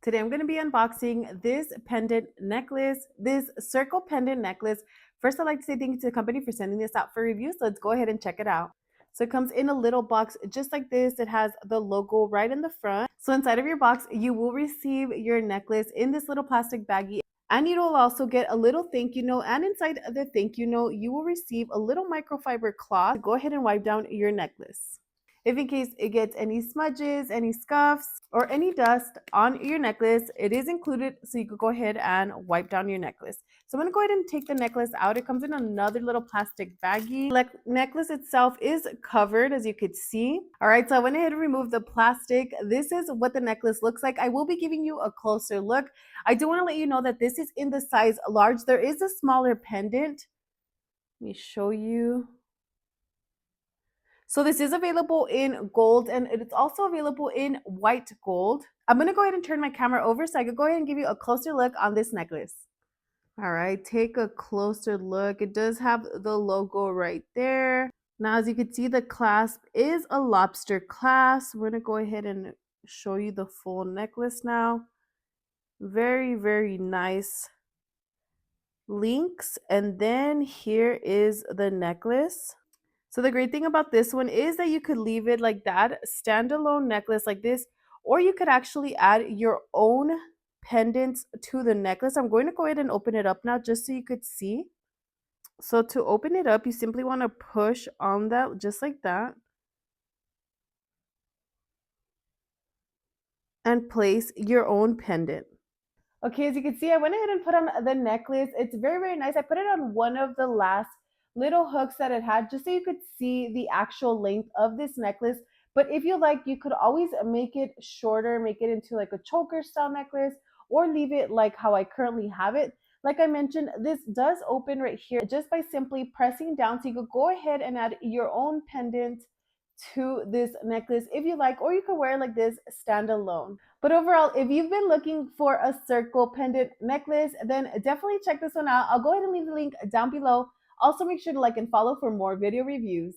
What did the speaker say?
Today I'm going to be unboxing this pendant necklace, this circle pendant necklace. First, I'd like to say thank you to the company for sending this out for review. So let's go ahead and check it out. So it comes in a little box just like this. It has the logo right in the front. So inside of your box, you will receive your necklace in this little plastic baggie. And you will also get a little thank you note. And inside the thank you note, you will receive a little microfiber cloth to go ahead and wipe down your necklace. If in case it gets any smudges, any scuffs, or any dust on your necklace, it is included, so you could go ahead and wipe down your necklace. So I'm going to go ahead and take the necklace out. It comes in another little plastic baggie. The necklace itself is covered, as you could see. All right, so I went ahead and removed the plastic. This is what the necklace looks like. I will be giving you a closer look. I do want to let you know that this is in the size large. There is a smaller pendant. Let me show you. So this is available in gold and it's also available in white gold. I'm gonna go ahead and turn my camera over so I could go ahead and give you a closer look on this necklace. All right, take a closer look. It does have the logo right there. Now, as you can see, the clasp is a lobster clasp. We're gonna go ahead and show you the full necklace now. Very, very nice links. And then here is the necklace. So the great thing about this one is that you could leave it like that, standalone necklace like this, or you could actually add your own pendants to the necklace. I'm going to go ahead and open it up now just so you could see. So to open it up, you simply want to push on that just like that. And place your own pendant. Okay, as you can see, I went ahead and put on the necklace. It's very, very nice. I put it on one of the last little hooks that it had just so you could see the actual length of this necklace. But if you like, you could always make it shorter, make it into like a choker style necklace, or leave it like how I currently have it. Like I mentioned, this does open right here just by simply pressing down. So you could go ahead and add your own pendant to this necklace if you like, or you could wear it like this standalone. But overall, if you've been looking for a circle pendant necklace, then definitely check this one out. I'll go ahead and leave the link down below. Also, make sure to like and follow for more video reviews.